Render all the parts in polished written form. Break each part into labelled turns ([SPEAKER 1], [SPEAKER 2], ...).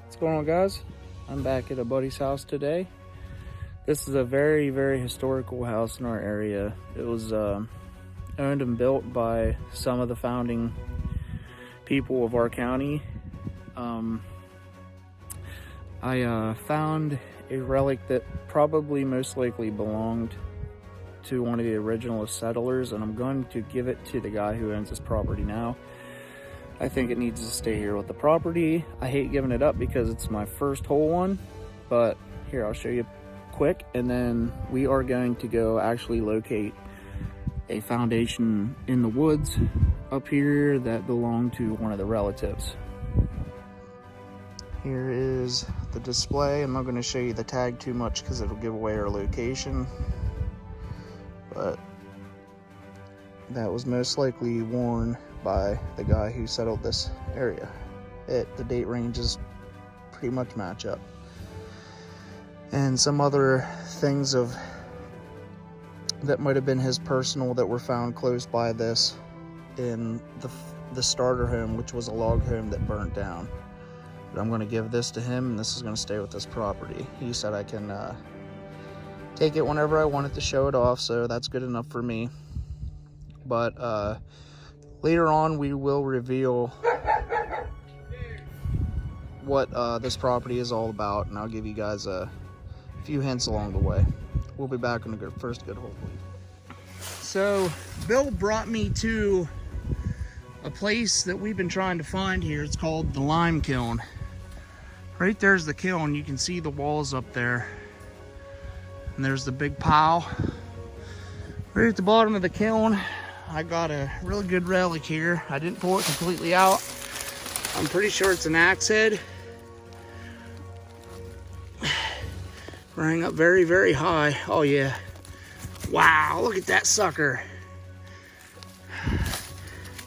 [SPEAKER 1] What's going on, guys? I'm back at a buddy's house today. This is a very, very historical house in our area. It was owned and built by some of the founding people of our county. I found a relic that probably most likely belonged to one of the original settlers, and I'm going to give it to the guy who owns this property now. I think it needs to stay here with the property. I hate giving it up because it's my first whole one, but here, I'll show you quick, and then we are going to go actually locate a foundation in the woods up here that belonged to one of the relatives. Here is the display. I'm not going to show you the tag too much because it'll give away our location, but that was most likely worn by the guy who settled this area. The date ranges pretty much match up. And some other things that might have been his personal that were found close by this in the starter home, which was a log home that burnt down. But I'm going to give this to him, and this is going to stay with this property. He said I can take it whenever I want it to show it off, so that's good enough for me. But later on, we will reveal what this property is all about, and I'll give you guys a few hints along the way. We'll be back in the first good, hopefully. So Bill brought me to a place that we've been trying to find here. It's called the lime kiln. Right there's the kiln. You can see the walls up there, and there's the big pile right at the bottom of the kiln. I got a really good relic here. I didn't pull it completely out. I'm pretty sure it's an axe head. Running up very, very high. Oh yeah. Wow, look at that sucker.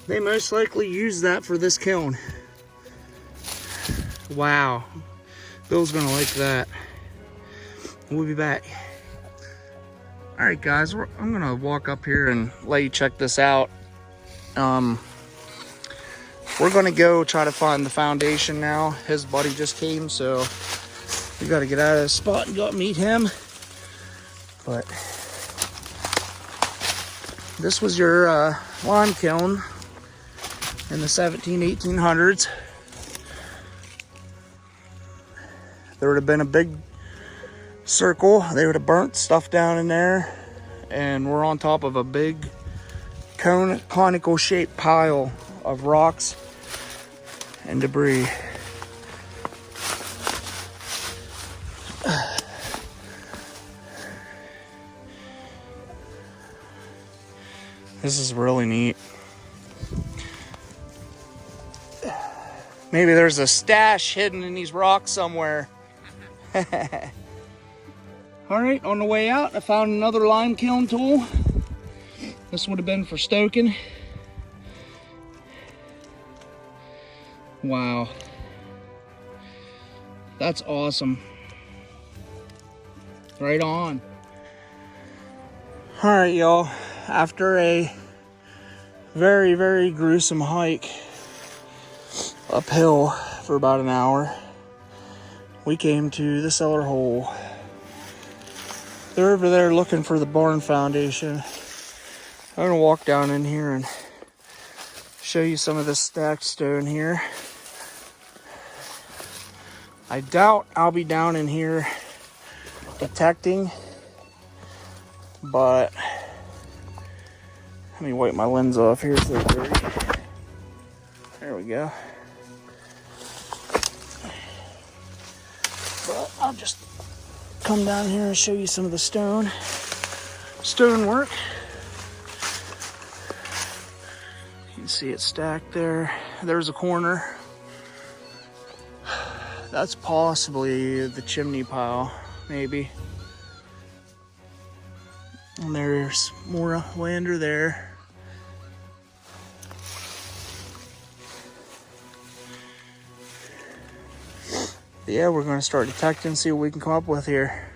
[SPEAKER 1] They most likely use that for this kiln. Wow. Bill's gonna like that. We'll be back. All right, guys, I'm gonna walk up here and let you check this out. We're gonna go try to find the foundation now. His buddy just came, so we gotta get out of this spot and go meet him. But this was your lime kiln in the 1800s. There would have been a big circle. They would have burnt stuff down in there, and we're on top of a big conical shaped pile of rocks and debris. This is really neat. Maybe there's a stash hidden in these rocks somewhere. All right, on the way out, I found another lime kiln tool. This would have been for stoking. Wow. That's awesome. Right on. All right, y'all. After a very, very gruesome hike uphill for about an hour, we came to the Cellar Hole. They're over there looking for the barn foundation. I'm gonna walk down in here and show you some of this stacked stone here. I doubt I'll be down in here detecting, but let me wipe my lens off here so it's dirty. There we go. But I'll just come down here and show you some of the stonework. You can see it stacked there. There's a corner. That's possibly the chimney pile, maybe. And there's more lander there. Yeah, we're going to start detecting, see what we can come up with here.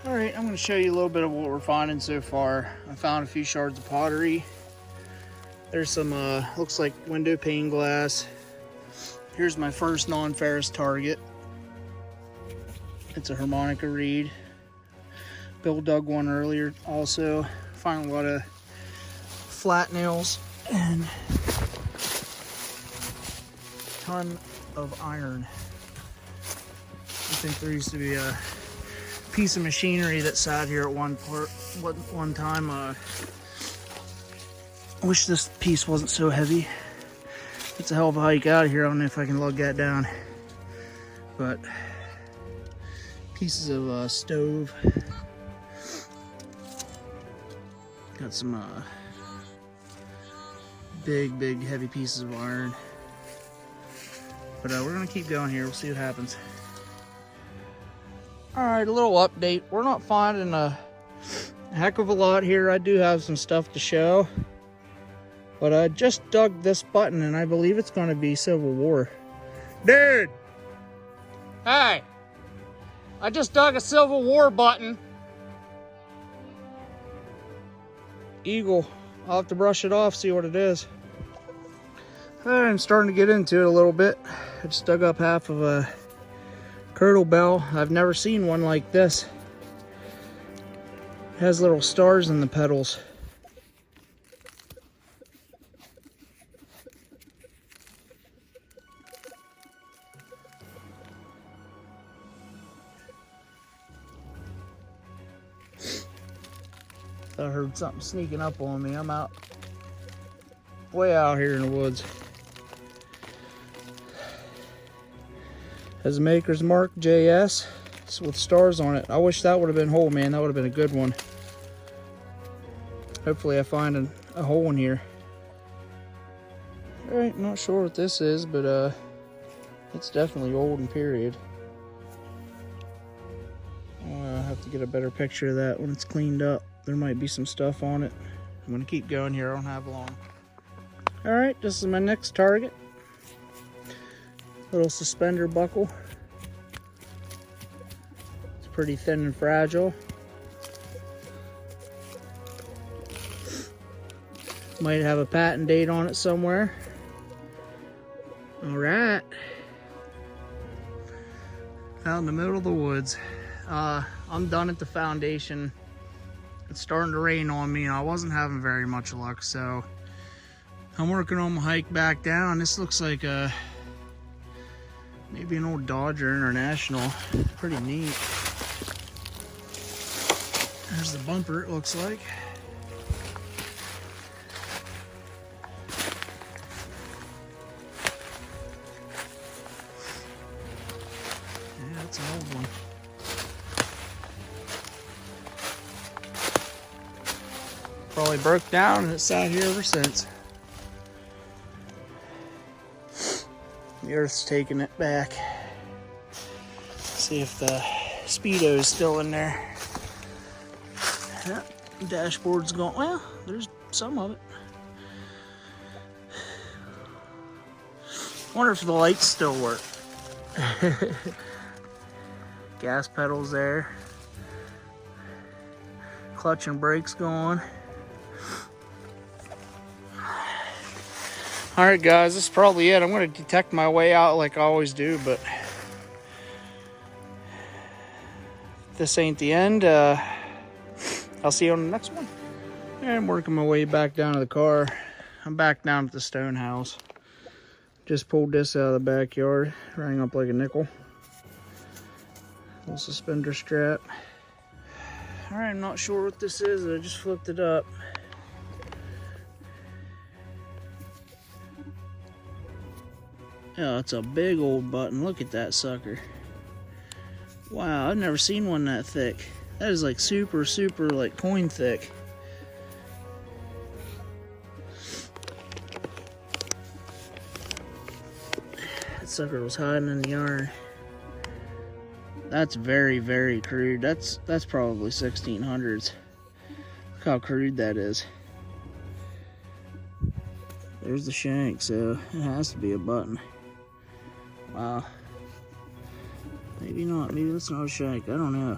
[SPEAKER 1] All right, I'm going to show you a little bit of what we're finding so far. I found a few shards of pottery. There's some, looks like window pane glass. Here's my first non-ferrous target. It's a harmonica reed. Bill dug one earlier also. Found a lot of flat nails and a ton of iron. I think there used to be a piece of machinery that sat here at one time. I wish this piece wasn't so heavy. It's a hell of a hike out of here. I don't know if I can lug that down, but pieces of stove. Got some big heavy pieces of iron. But we're gonna keep going here. We'll see what happens. All right, a little update. We're not finding a heck of a lot here. I do have some stuff to show, but I just dug this button and I believe it's gonna be Civil War. Dude! Hey! I just dug a Civil War button. Eagle. I'll have to brush it off, see what it is. I'm starting to get into it a little bit. I just dug up half of a Curdle Bell. I've never seen one like this. It has little stars in the petals. I heard something sneaking up on me. I'm out, way out here in the woods. Has a Maker's Mark JS with stars on it. I wish that would have been whole, man. That would have been a good one. Hopefully I find a hole in here. All right, not sure what this is, but it's definitely old and period. I'll have to get a better picture of that when it's cleaned up. There might be some stuff on it. I'm gonna keep going here, I don't have long. All right, this is my next target. Little suspender buckle. It's pretty thin and fragile. Might have a patent date on it somewhere. All right. Out in the middle of the woods. I'm done at the foundation. It's starting to rain on me and I wasn't having very much luck, so I'm working on my hike back down. This looks like maybe an old Dodger International. Pretty neat. There's the bumper, it looks like. Yeah, that's an old one. Probably broke down and it's sat here ever since. The earth's taking it back. See if the Speedo is still in there. Yep, dashboard's gone. Well, there's some of it. Wonder if the lights still work. Gas pedals there. Clutch and brakes going. All right, guys, this is probably it. I'm going to detect my way out like I always do, but this ain't the end. I'll see you on the next one. And I'm working my way back down to the car. I'm back down at the stone house. Just pulled this out of the backyard. Rang up like a nickel. Little suspender strap. All right, I'm not sure what this is. I just flipped it up. Yeah, it's a big old button. Look at that sucker. Wow, I've never seen one that thick. That is like super like coin thick. That sucker was hiding in the iron. That's very crude. That's probably 1600s. Look how crude that is. There's the shank, so it has to be a button. Wow. Maybe not. Maybe that's not a shank. I don't know.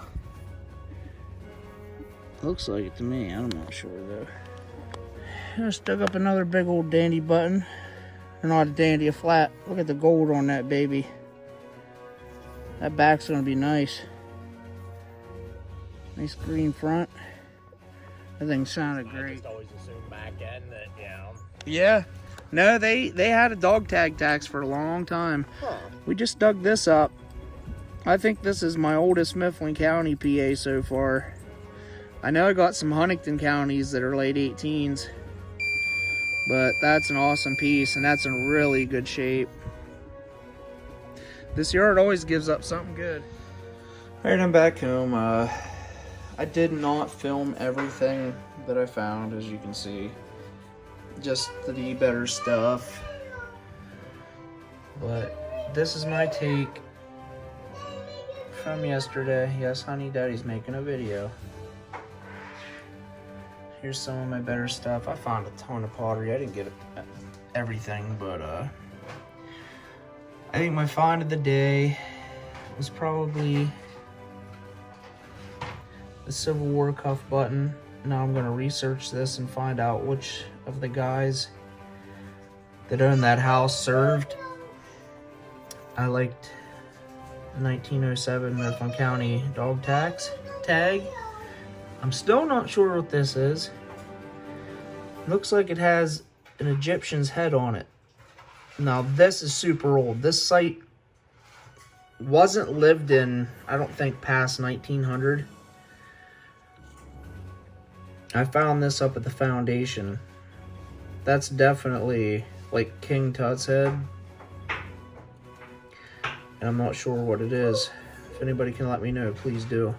[SPEAKER 1] Looks like it to me. I'm not sure though. Just dug up another big old dandy button. Or not a dandy, a flat. Look at the gold on that baby. That back's gonna be nice. Nice green front. That thing sounded great.
[SPEAKER 2] I just always assumed back end that, you know.
[SPEAKER 1] Yeah. No, they had a dog tag tax for a long time.
[SPEAKER 2] Huh.
[SPEAKER 1] We just dug this up. I think this is my oldest Mifflin County PA so far. I know I got some Huntington counties that are late 18s. But that's an awesome piece, and that's in really good shape. This yard always gives up something good. Alright, I'm back home. I did not film everything that I found, as you can see. Just the better stuff. But this is my take from yesterday. Yes, honey, daddy's making a video. Here's some of my better stuff. I found a ton of pottery. I didn't get everything, but I think my find of the day was probably the Civil War cuff button. Now I'm gonna research this and find out which of the guys that owned that house served. I liked the 1907 Mifflin County dog tax tag. I'm still not sure what this is. Looks like it has an Egyptian's head on it. Now this is super old. This site wasn't lived in, I don't think, past 1900. I found this up at the foundation. That's definitely like King Tut's head. And I'm not sure what it is. If anybody can let me know, please do.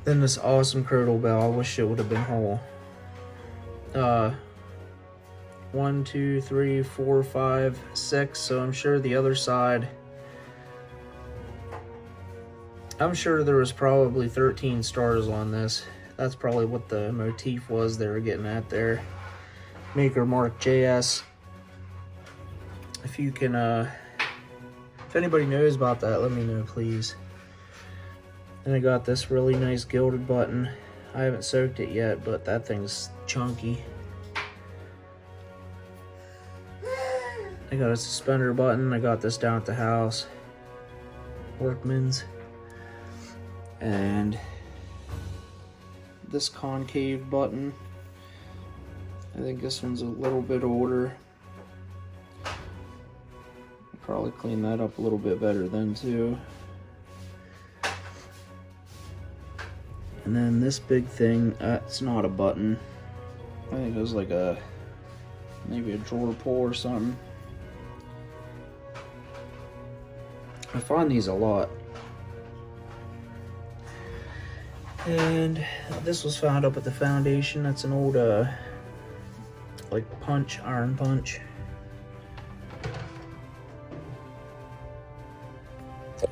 [SPEAKER 1] Then this awesome cradle bell. I wish it would have been whole. 1, 2, 3, 4, 5, 6. So I'm sure the other side, I'm sure there was probably 13 stars on this. That's probably what the motif was they were getting at there. Maker Mark JS. If you can, if anybody knows about that, let me know, please. And I got this really nice gilded button. I haven't soaked it yet, but that thing's chunky. I got a suspender button. I got this down at the house. Workman's. And this concave button. I think this one's a little bit older. I'll probably clean that up a little bit better then too. And then this big thing, it's not a button. I think it was like maybe a drawer pull or something. I find these a lot. And this was found up at the foundation. That's an old, like punch, iron punch.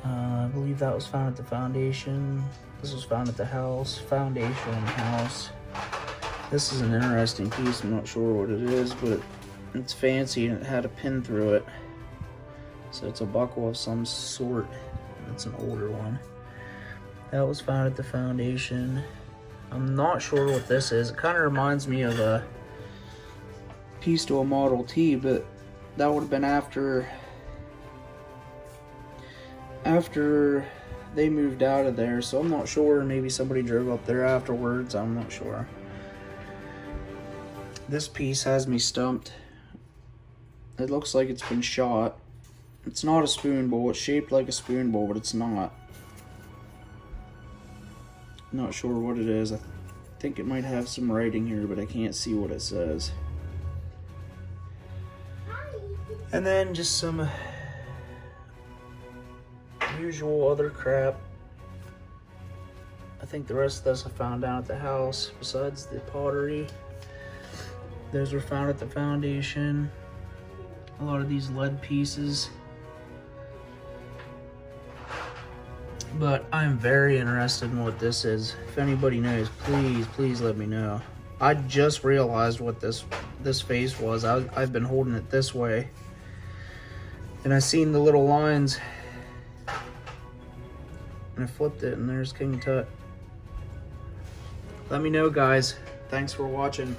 [SPEAKER 1] I believe that was found at the foundation. This was found at the house, foundation house. This is an interesting piece. I'm not sure what it is, but it's fancy and it had a pin through it. So it's a buckle of some sort. It's an older one. That was found at the foundation. I'm not sure what this is. It kind of reminds me of a piece to a Model T, but that would have been after they moved out of there, so I'm not sure. Maybe somebody drove up there afterwards. I'm not sure. This piece has me stumped. It looks like it's been shot. It's not a spoon bowl. It's shaped like a spoon bowl, but it's not. Not sure what it is. I think it might have some writing here, but I can't see what it says. And then just some usual other crap. I think the rest of this I found down at the house, besides the pottery. Those were found at the foundation. A lot of these lead pieces. But I'm very interested in what this is. If anybody knows, please let me know. I just realized what this face was. I've been holding it this way. And I seen the little lines. And I flipped it and there's King Tut. Let me know, guys. Thanks for watching.